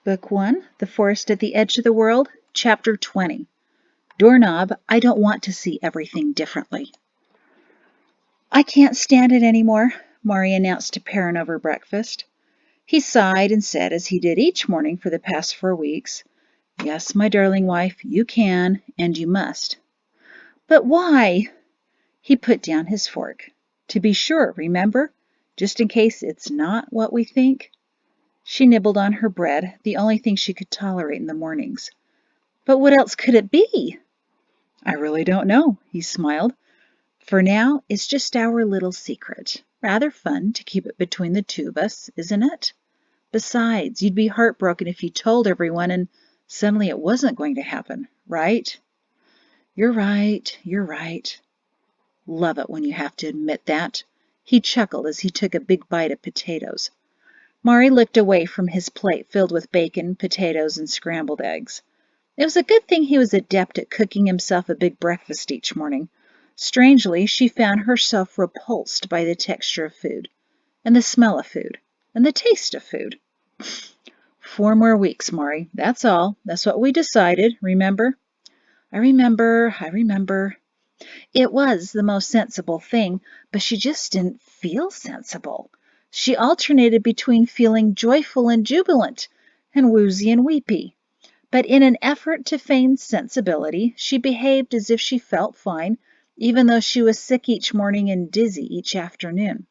Book 1, The Forest at the Edge of the World, Chapter 20. Doorknob, I don't want to see everything differently. I can't stand it anymore, Maury announced to Perrin over breakfast. He sighed and said, as he did each morning for the past 4 weeks, "Yes, my darling wife, you can, and you must." "But why?" He put down his fork. "To be sure, remember? Just in case it's not what we think." She nibbled on her bread, the only thing she could tolerate in the mornings. "But what else could it be?" "I really don't know," he smiled. "For now, it's just our little secret. Rather fun to keep it between the two of us, isn't it? Besides, you'd be heartbroken if you told everyone and suddenly it wasn't going to happen, right?" You're right. Love it when you have to admit that." He chuckled as he took a big bite of potatoes. Maury looked away from his plate filled with bacon, potatoes, and scrambled eggs. It was a good thing he was adept at cooking himself a big breakfast each morning. Strangely, she found herself repulsed by the texture of food, and the smell of food, and the taste of food. 4 more weeks, Maury, that's all. That's what we decided, remember? I remember. It was the most sensible thing, but she just didn't feel sensible. She alternated between feeling joyful and jubilant, and woozy and weepy. But in an effort to feign sensibility, she behaved as if she felt fine, even though she was sick each morning and dizzy each afternoon.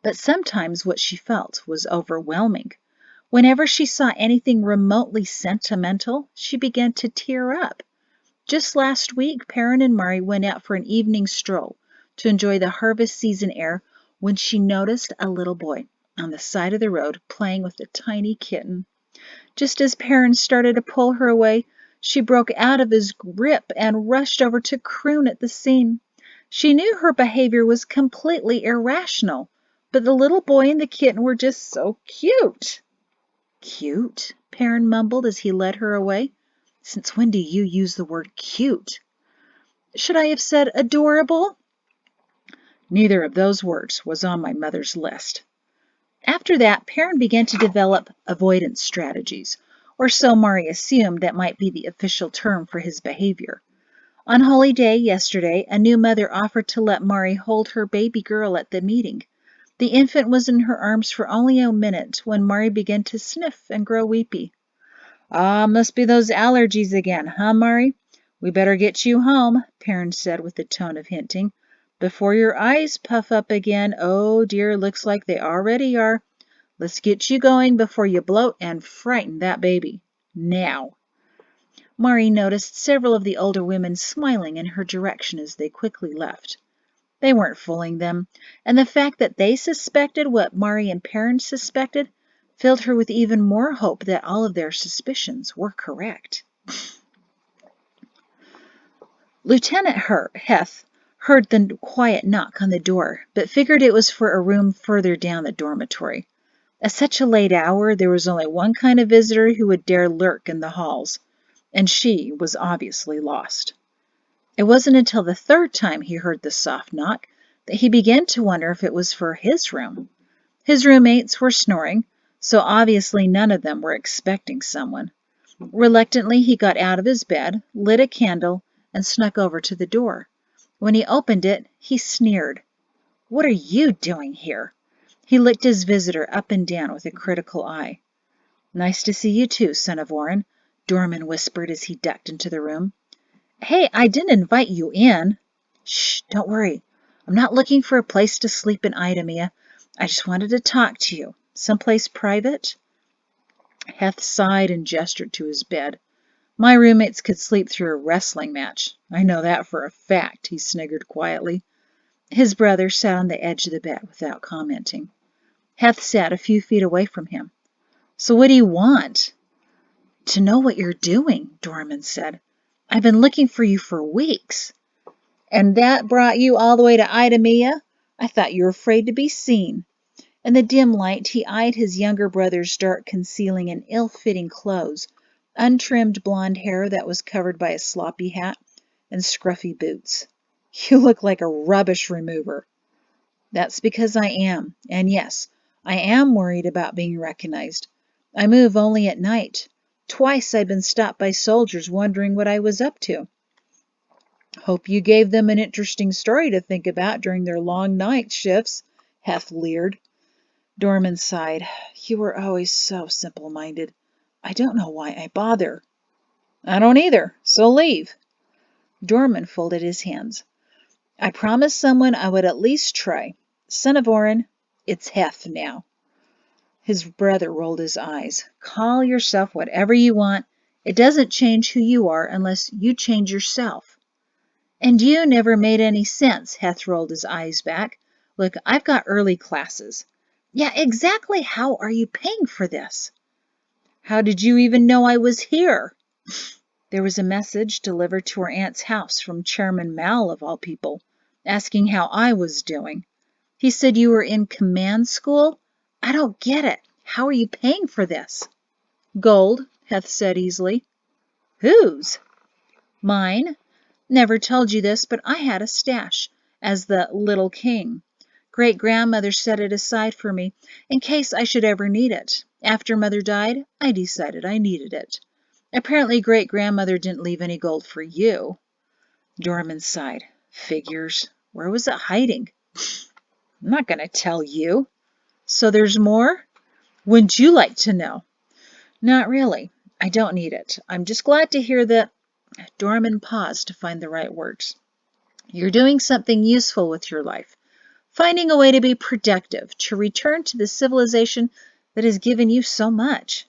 But sometimes what she felt was overwhelming. Whenever she saw anything remotely sentimental, she began to tear up. Just last week, Perrin and Maury went out for an evening stroll to enjoy the harvest season air when she noticed a little boy on the side of the road playing with a tiny kitten. Just as Perrin started to pull her away, she broke out of his grip and rushed over to croon at the scene. She knew her behavior was completely irrational, but the little boy and the kitten were just so cute. "Cute?" Perrin mumbled as he led her away. "Since when do you use the word cute?" "Should I have said adorable?" "Neither of those words was on my mother's list." After that, Perrin began to develop avoidance strategies, or so Maury assumed that might be the official term for his behavior. On Holy Day yesterday, a new mother offered to let Maury hold her baby girl at the meeting. The infant was in her arms for only a minute when Maury began to sniff and grow weepy. "Ah, must be those allergies again, huh, Maury? We better get you home," Perrin said with a tone of hinting. "Before your eyes puff up again. Oh dear, looks like they already are. Let's get you going before you bloat and frighten that baby. Now." Maury noticed several of the older women smiling in her direction as they quickly left. They weren't fooling them, and the fact that they suspected what Maury and Perrin suspected filled her with even more hope that all of their suspicions were correct. Lieutenant Heth heard the quiet knock on the door, but figured it was for a room further down the dormitory. At such a late hour, there was only one kind of visitor who would dare lurk in the halls, and she was obviously lost. It wasn't until the 3rd time he heard the soft knock that he began to wonder if it was for his room. His roommates were snoring, so obviously none of them were expecting someone. Reluctantly, he got out of his bed, lit a candle, and snuck over to the door. When he opened it, he sneered. "What are you doing here?" He looked his visitor up and down with a critical eye. "Nice to see you too, son of Warren," Dorman whispered as he ducked into the room. "Hey, I didn't invite you in." "Shh, don't worry. I'm not looking for a place to sleep in Idamia. I just wanted to talk to you. Someplace private?" Heth sighed and gestured to his bed. "My roommates could sleep through a wrestling match. I know that for a fact," he sniggered quietly. His brother sat on the edge of the bed without commenting. Heth sat a few feet away from him. "So what do you want?" "To know what you're doing," Dorman said. "I've been looking for you for weeks." "And that brought you all the way to Idamia? I thought you were afraid to be seen." In the dim light, he eyed his younger brother's dark concealing and ill-fitting clothes, untrimmed blonde hair that was covered by a sloppy hat, and scruffy boots. "You look like a rubbish remover." "That's because I am. And yes, I am worried about being recognized. I move only at night. Twice I've been stopped by soldiers wondering what I was up to. Hope you gave them an interesting story to think about during their long night shifts, Heth leered. Dorman sighed. You were always so simple-minded. I don't know why I bother. I don't either, so leave. Dorman folded his hands. I promised someone I would at least try. Son of Orin, it's Heth now. His brother rolled his eyes. Call yourself whatever you want. It doesn't change who you are unless you change yourself. And you never made any sense, Heth rolled his eyes back. Look, I've got early classes. Yeah, exactly how are you paying for this? How did you even know I was here? There was a message delivered to her aunt's house from Chairman Mal, of all people, asking how I was doing. He said you were in command school? I don't get it. How are you paying for this? Gold, Heth said easily. Whose? Mine. Never told you this, but I had a stash, as the little king. Great-grandmother set it aside for me, in case I should ever need it. After Mother died, I decided I needed it. Apparently great-grandmother didn't leave any gold for you. Dorman sighed. Figures. Where was it hiding? I'm not going to tell you. So there's more? Wouldn't you like to know? Not really. I don't need it. I'm just glad to hear that... Dorman paused to find the right words. You're doing something useful with your life. Finding a way to be productive, to return to the civilization that has given you so much.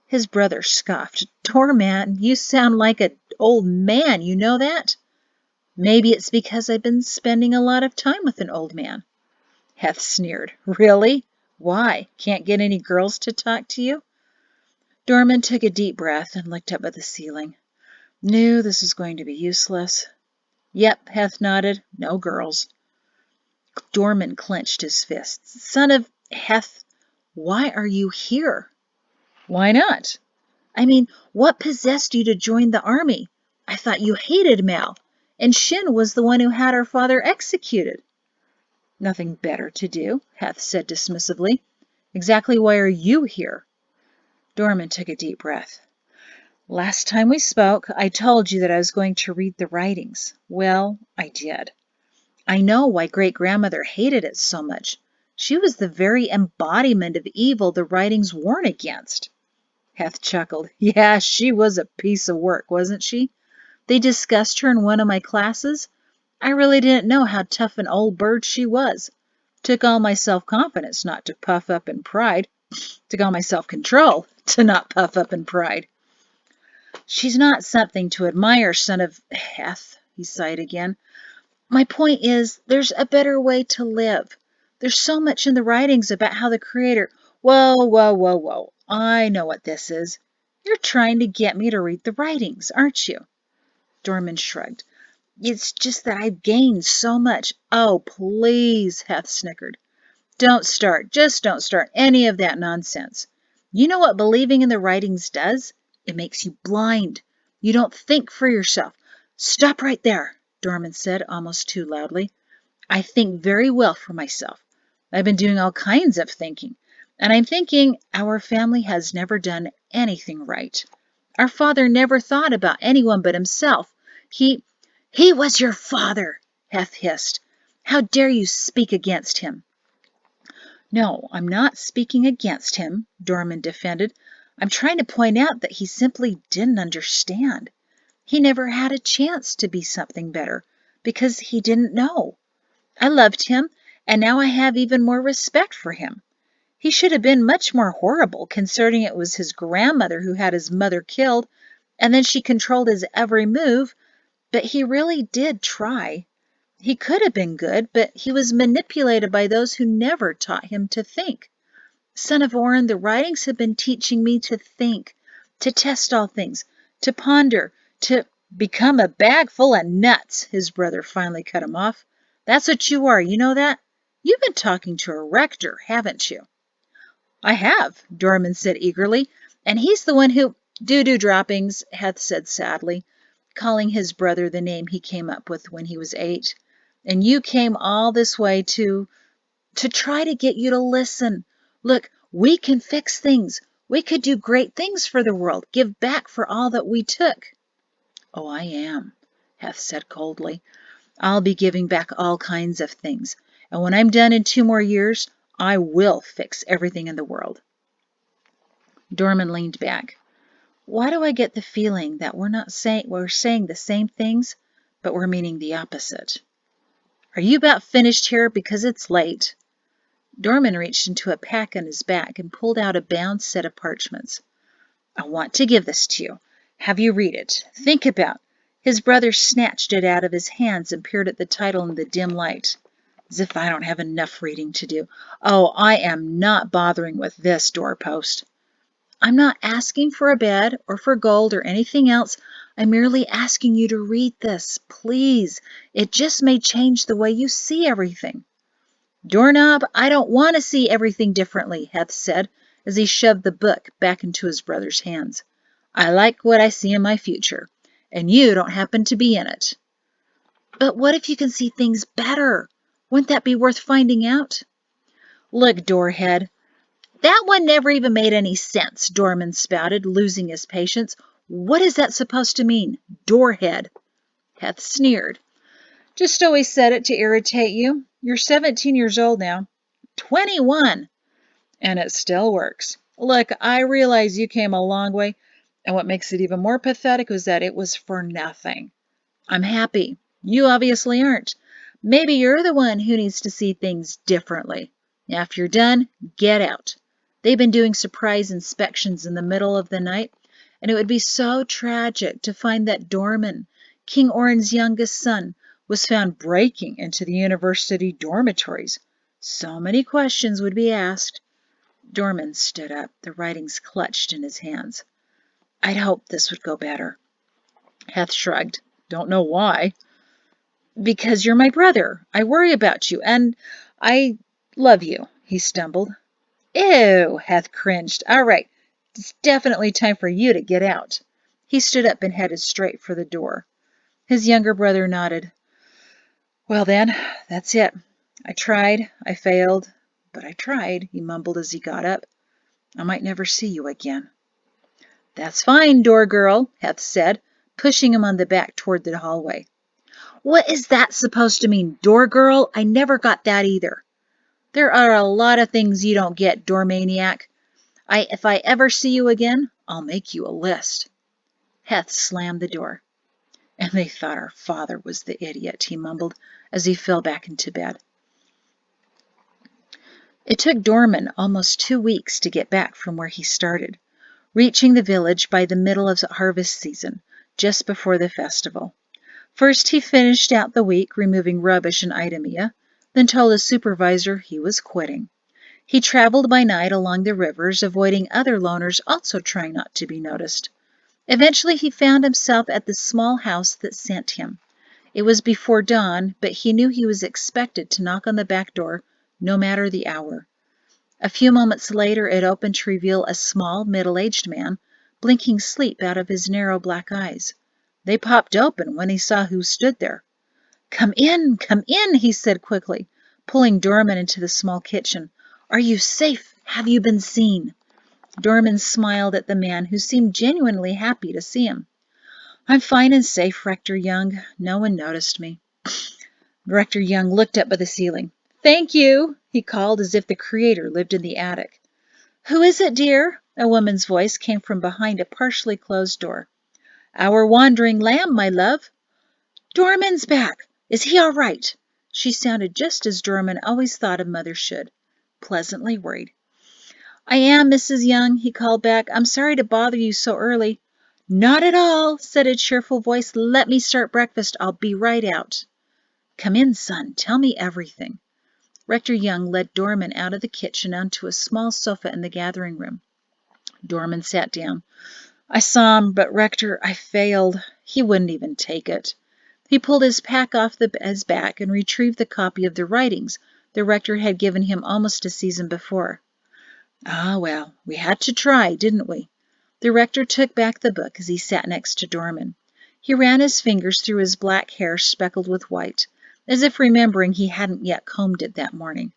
His brother scoffed. Dorman, you sound like an old man, you know that? Maybe it's because I've been spending a lot of time with an old man. Heth sneered. Really? Why? Can't get any girls to talk to you? Dorman took a deep breath and looked up at the ceiling. Knew this was going to be useless. Yep, Heth nodded. No girls. Dorman clenched his fists. Son of Heth, why are you here? Why not? I mean, what possessed you to join the army? I thought you hated Mal, and Shin was the one who had our father executed. Nothing better to do, Heth said dismissively. Exactly why are you here? Dorman took a deep breath. Last time we spoke, I told you that I was going to read the writings. Well, I did. I know why great-grandmother hated it so much. She was the very embodiment of evil the writings warn against. Heth chuckled. Yeah, she was a piece of work, wasn't she? They discussed her in one of my classes. I really didn't know how tough an old bird she was. Took all my self-confidence not to puff up in pride. Took all my self-control to not puff up in pride. She's not something to admire, son of Heth, he sighed again. My point is, there's a better way to live. There's so much in the writings about how the Creator... Whoa, whoa, whoa, whoa. I know what this is. You're trying to get me to read the writings, aren't you? Dorman shrugged. It's just that I've gained so much. Oh, please, Heth snickered. Don't start. Just don't start any of that nonsense. You know what believing in the writings does? It makes you blind. You don't think for yourself. Stop right there, Dorman said almost too loudly. I think very well for myself. I've been doing all kinds of thinking, and I'm thinking our family has never done anything right. Our father never thought about anyone but himself. He was your father, Heth hissed. How dare you speak against him? No, I'm not speaking against him, Dorman defended. I'm trying to point out that he simply didn't understand. He never had a chance to be something better because he didn't know. I loved him, and now I have even more respect for him. He should have been much more horrible, considering it was his grandmother who had his mother killed, and then she controlled his every move, but he really did try. He could have been good, but he was manipulated by those who never taught him to think. Son of Orin, the writings have been teaching me to think, to test all things, to ponder, to become a bag full of nuts, his brother finally cut him off. That's what you are, you know that? You've been talking to a rector, haven't you? I have, Dorman said eagerly, and he's the one who... Doo-doo droppings, Heth said sadly, calling his brother the name he came up with when he was 8. And you came all this way to try to get you to listen. Look, we can fix things. We could do great things for the world, give back for all that we took. Oh, I am, Heth said coldly. I'll be giving back all kinds of things, and when I'm done in 2 more years, I will fix everything in the world. Dorman leaned back. Why do I get the feeling that we're saying the same things, but we're meaning the opposite? Are you about finished here? Because it's late. Dorman reached into a pack on his back and pulled out a bound set of parchments. I want to give this to you. Have you read it. Think about. His brother snatched it out of his hands and peered at the title in the dim light. As if I don't have enough reading to do. Oh, I am not bothering with this doorpost. I'm not asking for a bed or for gold or anything else. I'm merely asking you to read this, please. It just may change the way you see everything. Doorknob, I don't want to see everything differently, Heth said, as he shoved the book back into his brother's hands. I like what I see in my future, and you don't happen to be in it. But what if you can see things better? Wouldn't that be worth finding out? Look, Doorhead, that one never even made any sense, Dorman spouted, losing his patience. What is that supposed to mean, Doorhead? Heth sneered. Just always said it to irritate you. You're 17 years old now. 21! And it still works. Look, I realize you came a long way, and what makes it even more pathetic was that it was for nothing. I'm happy. You obviously aren't. Maybe you're the one who needs to see things differently. After you're done, get out. They've been doing surprise inspections in the middle of the night, and it would be so tragic to find that Dorman, King Orrin's youngest son, was found breaking into the university dormitories. So many questions would be asked. Dorman stood up, the writings clutched in his hands. I'd hoped this would go better. Heth shrugged. Don't know why. Because you're my brother. I worry about you, and I love you, he stumbled. Ew, Heth cringed. All right, it's definitely time for you to get out. He stood up and headed straight for the door. His younger brother nodded. Well then, that's it. I tried, I failed, but I tried, he mumbled as he got up. I might never see you again. That's fine, door girl, Heth said, pushing him on the back toward the hallway. What is that supposed to mean, door girl? I never got that either. There are a lot of things you don't get, doormaniac. If I ever see you again, I'll make you a list. Heth slammed the door. And they thought our father was the idiot, he mumbled as he fell back into bed. It took Dorman almost 2 weeks to get back from where he started, reaching the village by the middle of harvest season, just before the festival. First, he finished out the week removing rubbish in Idemia, then told his supervisor he was quitting. He traveled by night along the rivers, avoiding other loners also trying not to be noticed. Eventually, he found himself at the small house that sent him. It was before dawn, but he knew he was expected to knock on the back door, no matter the hour. A few moments later, it opened to reveal a small, middle-aged man, blinking sleep out of his narrow black eyes. They popped open when he saw who stood there. Come in, he said quickly, pulling Dorman into the small kitchen. Are you safe? Have you been seen? Dorman smiled at the man, who seemed genuinely happy to see him. I'm fine and safe, Rector Young. No one noticed me. Rector Young looked up at the ceiling. Thank you, he called as if the Creator lived in the attic. Who is it, dear? A woman's voice came from behind a partially closed door. Our wandering lamb, my love. Dorman's back. Is he all right? She sounded just as Dorman always thought a mother should, pleasantly worried. I am, Mrs. Young, he called back. I'm sorry to bother you so early. Not at all, said a cheerful voice. Let me start breakfast. I'll be right out. Come in, son. Tell me everything. Rector Young led Dorman out of the kitchen onto a small sofa in the gathering room. Dorman sat down. I saw him, but Rector, I failed. He wouldn't even take it. He pulled his pack off his back and retrieved the copy of the writings the Rector had given him almost a season before. Ah, well, we had to try, didn't we? The Rector took back the book as he sat next to Dorman. He ran his fingers through his black hair speckled with white, as if remembering he hadn't yet combed it that morning.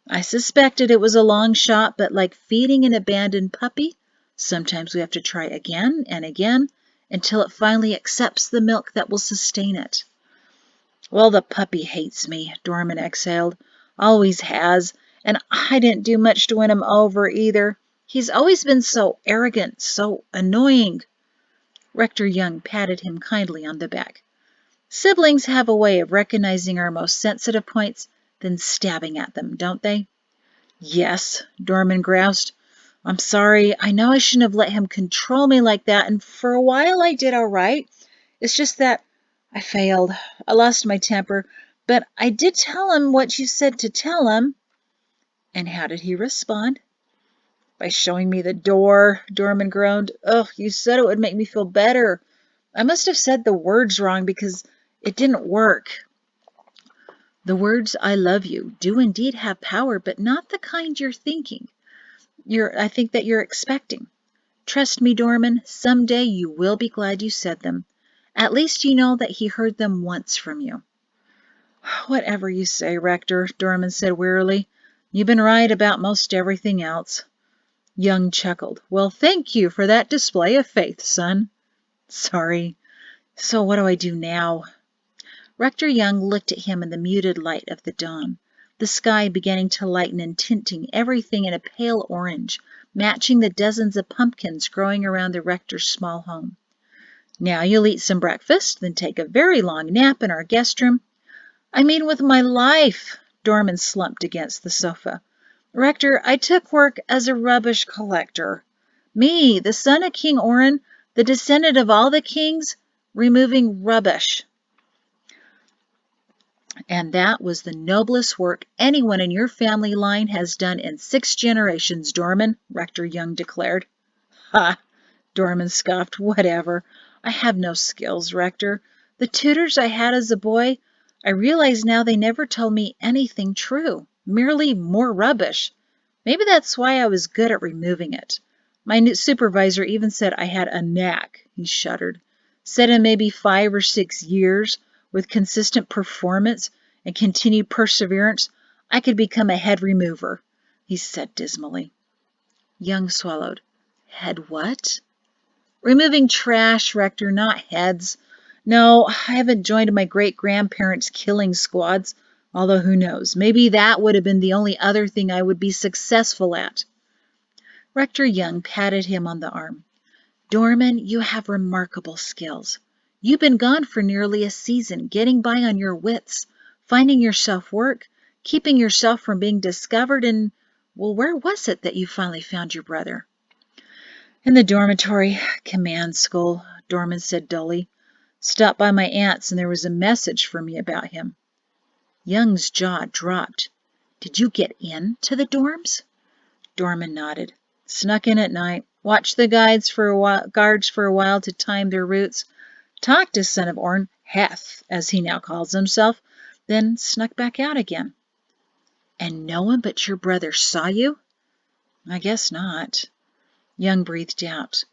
I suspected it was a long shot, but like feeding an abandoned puppy, Sometimes we have to try again and again until it finally accepts the milk that will sustain it. Well, the puppy hates me, Dorman exhaled. Always has, and I didn't do much to win him over either. He's always been so arrogant, so annoying. Rector Young patted him kindly on the back. Siblings have a way of recognizing our most sensitive points, then stabbing at them, don't they? Yes, Dorman groused. I'm sorry. I know I shouldn't have let him control me like that, and for a while I did all right. It's just that I failed. I lost my temper, but I did tell him what you said to tell him. And how did he respond? By showing me the door, Dorman groaned. Ugh, you said it would make me feel better. I must have said the words wrong because it didn't work. The words I love you do indeed have power, but not the kind you're thinking. I think that you're expecting. Trust me, Dorman, someday you will be glad you said them. At least you know that he heard them once from you. Whatever you say, Rector, Dorman said wearily. You've been right about most everything else. Young chuckled. Well, thank you for that display of faith, son. Sorry. So what do I do now? Rector Young looked at him in the muted light of the dawn, the sky beginning to lighten and tinting everything in a pale orange, matching the dozens of pumpkins growing around the rector's small home. Now you'll eat some breakfast, then take a very long nap in our guest room. I mean, with my life, Dorman slumped against the sofa. Rector, I took work as a rubbish collector. Me, the son of King Orin, the descendant of all the kings, removing rubbish. And that was the noblest work anyone in your family line has done in 6 generations, Dorman, Rector Young declared. Ha! Dorman scoffed. Whatever. I have no skills, Rector. The tutors I had as a boy, I realize now they never told me anything true, merely more rubbish. Maybe that's why I was good at removing it. My new supervisor even said I had a knack, he shuddered. Said in maybe 5 or 6 years, with consistent performance and continued perseverance, I could become a head remover, he said dismally. Young swallowed. Head what? Removing trash, Rector, not heads. No, I haven't joined my great-grandparents' killing squads, although who knows, maybe that would have been the only other thing I would be successful at. Rector Young patted him on the arm. Dorman, you have remarkable skills. You've been gone for nearly a season, getting by on your wits, finding yourself work, keeping yourself from being discovered, and, well, where was it that you finally found your brother? In the dormitory, command school, Dorman said dully. Stopped by my aunt's and there was a message for me about him. Young's jaw dropped. Did you get in to the dorms? Dorman nodded. Snuck in at night. Watched the guards for a while to time their routes. Talked to son of Orn, Heth, as he now calls himself, then snuck back out again. And no one but your brother saw you? I guess not. Young breathed out.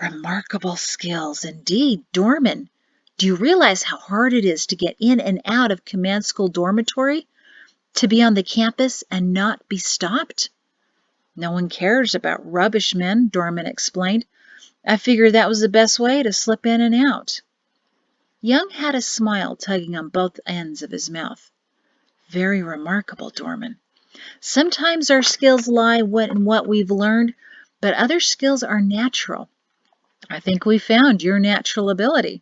Remarkable skills indeed, Dorman. Do you realize how hard it is to get in and out of command school dormitory? To be on the campus and not be stopped? No one cares about rubbish men, Dorman explained. I figured that was the best way to slip in and out. Young had a smile tugging on both ends of his mouth. Very remarkable, Dorman. Sometimes our skills lie in what we've learned, but other skills are natural. I think we found your natural ability.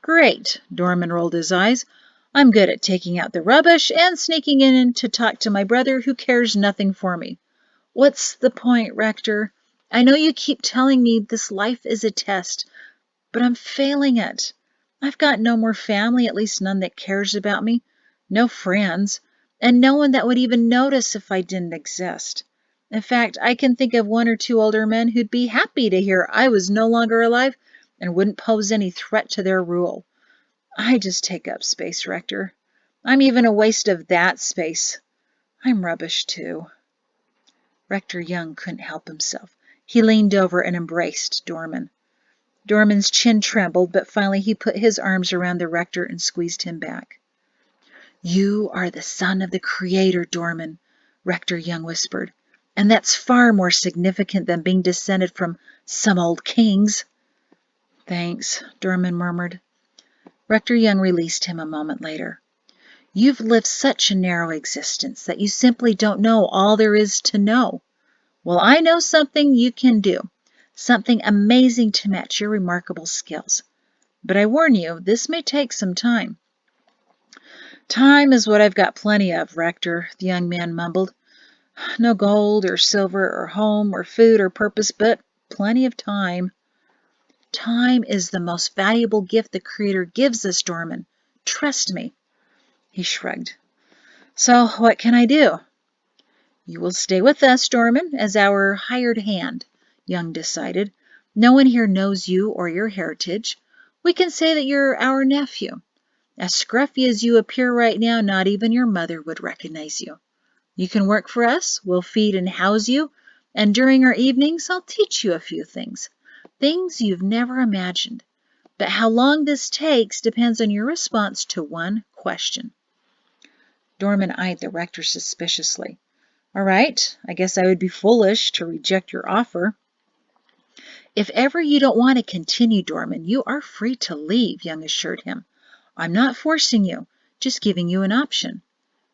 Great, Dorman rolled his eyes. I'm good at taking out the rubbish and sneaking in to talk to my brother who cares nothing for me. What's the point, Rector? I know you keep telling me this life is a test, but I'm failing it. I've got no more family, at least none that cares about me, no friends, and no one that would even notice if I didn't exist. In fact, I can think of 1 or 2 older men who'd be happy to hear I was no longer alive and wouldn't pose any threat to their rule. I just take up space, Rector. I'm even a waste of that space. I'm rubbish, too. Rector Young couldn't help himself. He leaned over and embraced Dorman. Dorman's chin trembled, but finally he put his arms around the rector and squeezed him back. You are the son of the Creator, Dorman, Rector Young whispered. And that's far more significant than being descended from some old kings. Thanks, Dorman murmured. Rector Young released him a moment later. You've lived such a narrow existence that you simply don't know all there is to know. Well, I know something you can do, something amazing to match your remarkable skills. But I warn you, this may take some time. Time is what I've got plenty of, Rector, the young man mumbled. No gold or silver or home or food or purpose, but plenty of time. Time is the most valuable gift the Creator gives us, Dorman. Trust me. He shrugged. So what can I do? You will stay with us, Dorman, as our hired hand, Young decided. No one here knows you or your heritage. We can say that you're our nephew. As scruffy as you appear right now, not even your mother would recognize you. You can work for us, we'll feed and house you, and during our evenings I'll teach you a few things. Things you've never imagined. But how long this takes depends on your response to one question. Dorman eyed the rector suspiciously. All right, I guess I would be foolish to reject your offer. If ever you don't want to continue, Dorman, you are free to leave, Young assured him. I'm not forcing you, just giving you an option.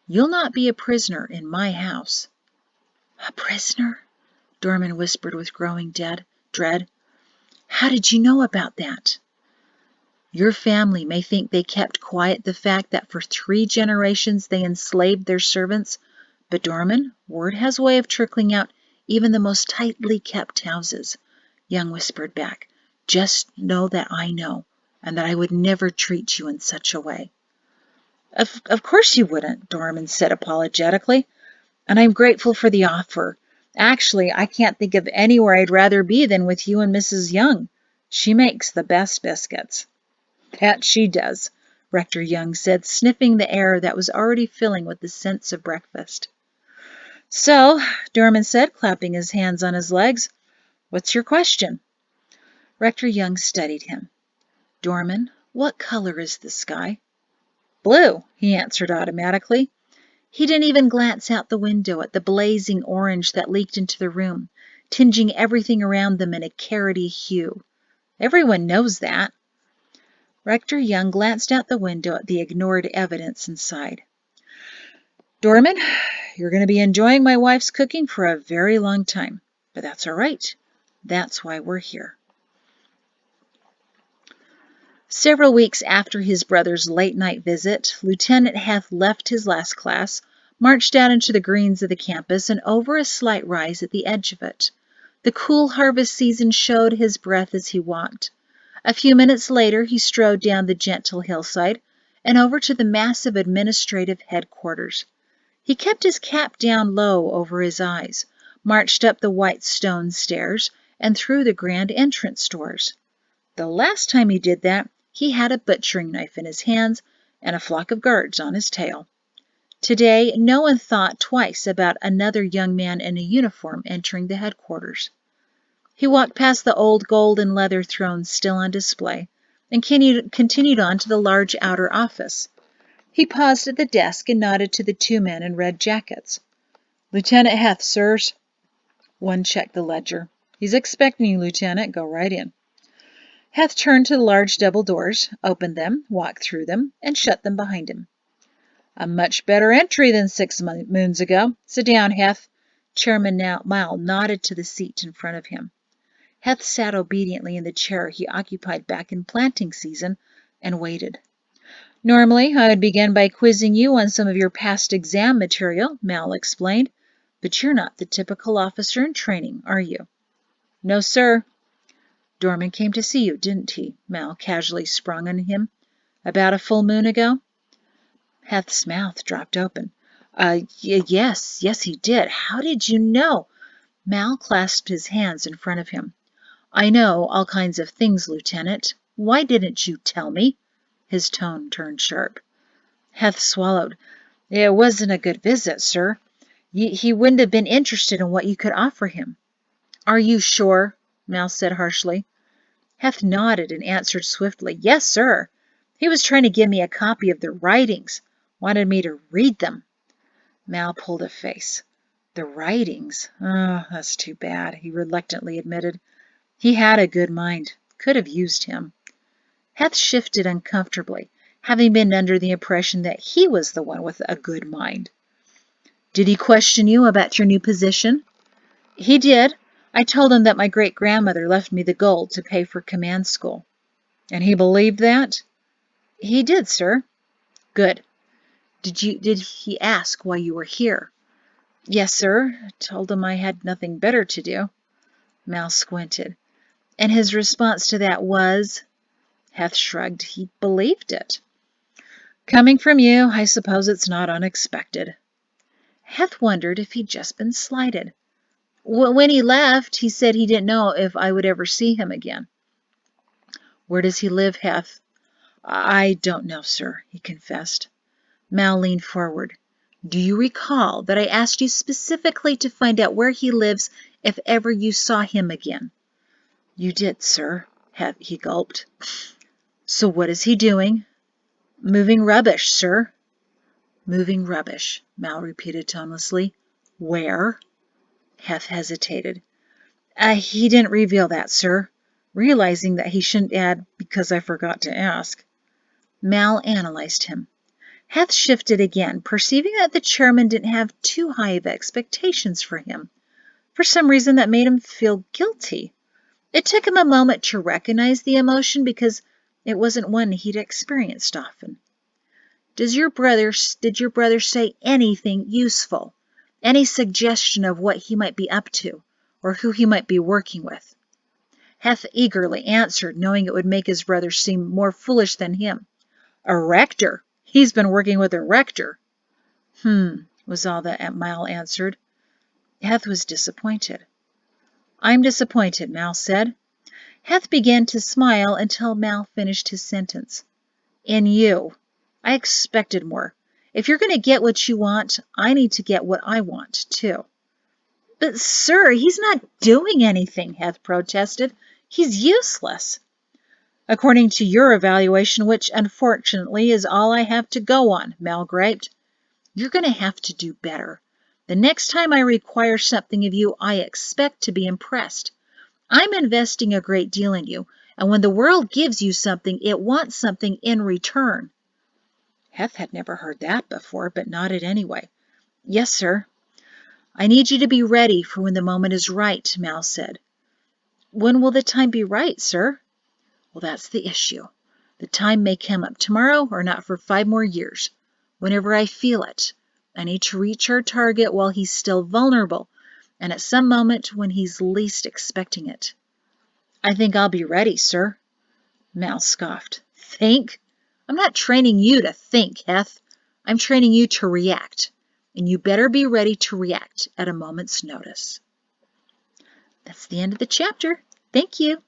You'll not be a prisoner in my house. A prisoner? Dorman whispered with growing dread. How did you know about that? Your family may think they kept quiet the fact that for 3 generations they enslaved their servants, but Dorman, word has a way of trickling out even the most tightly kept houses. Young whispered back, just know that I know, and that I would never treat you in such a way. Of course you wouldn't, Dorman said apologetically, and I'm grateful for the offer. Actually, I can't think of anywhere I'd rather be than with you and Mrs. Young. She makes the best biscuits. That she does, Rector Young said, sniffing the air that was already filling with the scents of breakfast. So, Dorman said, clapping his hands on his legs, what's your question? Rector Young studied him. Dorman, what color is the sky? Blue, he answered automatically. He didn't even glance out the window at the blazing orange that leaked into the room, tinging everything around them in a carroty hue. Everyone knows that. Rector Young glanced out the window at the ignored evidence inside. Dorman, you're going to be enjoying my wife's cooking for a very long time, but that's all right. That's why we're here. Several weeks after his brother's late-night visit, Lieutenant Heth left his last class, marched out into the greens of the campus, and over a slight rise at the edge of it. The cool harvest season showed his breath as he walked. A few minutes later, he strode down the gentle hillside and over to the massive administrative headquarters. He kept his cap down low over his eyes, marched up the white stone stairs, and through the grand entrance doors. The last time he did that, he had a butchering knife in his hands and a flock of guards on his tail. Today, no one thought twice about another young man in a uniform entering the headquarters. He walked past the old gold and leather throne still on display and continued on to the large outer office. He paused at the desk and nodded to the 2 men in red jackets. Lieutenant Heth, sirs. One checked the ledger. He's expecting you, Lieutenant. Go right in. Heth turned to the large double doors, opened them, walked through them, and shut them behind him. A much better entry than 6 moons ago. Sit down, Heth. Chairman Mal nodded to the seat in front of him. Heth sat obediently in the chair he occupied back in planting season and waited. Normally, I would begin by quizzing you on some of your past exam material, Mal explained, but you're not the typical officer in training, are you? No, sir. Dorman came to see you, didn't he? Mal casually sprung on him. About a full moon ago? Heth's mouth dropped open. Yes, he did. How did you know? Mal clasped his hands in front of him. I know all kinds of things, Lieutenant. Why didn't you tell me? His tone turned sharp. Heth swallowed. It wasn't a good visit, sir. He wouldn't have been interested in what you could offer him. Are you sure? Mal said harshly. Heth nodded and answered swiftly. Yes, sir. He was trying to give me a copy of the writings. Wanted me to read them. Mal pulled a face. The writings. Oh, that's too bad, he reluctantly admitted. He had a good mind. Could have used him. Heth shifted uncomfortably, having been under the impression that he was the one with a good mind. Did he question you about your new position? He did. I told him that my great-grandmother left me the gold to pay for command school. And he believed that? He did, sir. Good. Did he ask why you were here? Yes, sir. Told him I had nothing better to do. Mal squinted. And his response to that was? Heth shrugged. He believed it. Coming from you, I suppose it's not unexpected. Heth wondered if he'd just been slighted. When he left, he said he didn't know if I would ever see him again. Where does he live, Heth? I don't know, sir, he confessed. Mal leaned forward. Do you recall that I asked you specifically to find out where he lives if ever you saw him again? You did, sir, he gulped. So what is he doing? Moving rubbish, sir. Moving rubbish, Mal repeated tonelessly. Where? Heth hesitated. He didn't reveal that, sir, realizing that he shouldn't add, because I forgot to ask. Mal analyzed him. Heth shifted again, perceiving that the chairman didn't have too high of expectations for him. For some reason that made him feel guilty. It took him a moment to recognize the emotion because it wasn't one he'd experienced often. Did your brother say anything useful? Any suggestion of what he might be up to, or who he might be working with? Heth eagerly answered, knowing it would make his brother seem more foolish than him. A rector. He's been working with a rector. Was all that Mal answered. Heth was disappointed. I'm disappointed, Mal said. Heth began to smile until Mal finished his sentence. In you. I expected more. If you're going to get what you want, I need to get what I want, too. But, sir, he's not doing anything, Heth protested. He's useless. According to your evaluation, which, unfortunately, is all I have to go on, Mal griped. You're going to have to do better. The next time I require something of you, I expect to be impressed. I'm investing a great deal in you, and when the world gives you something, it wants something in return. Heth had never heard that before, but nodded anyway. Yes, sir. I need you to be ready for when the moment is right, Mal said. When will the time be right, sir? Well, that's the issue. The time may come up tomorrow or not for 5 more years. Whenever I feel it, I need to reach our target while he's still vulnerable, and at some moment when he's least expecting it. I think I'll be ready, sir. Mal scoffed. Think? I'm not training you to think, Heth. I'm training you to react, and you better be ready to react at a moment's notice. That's the end of the chapter. Thank you.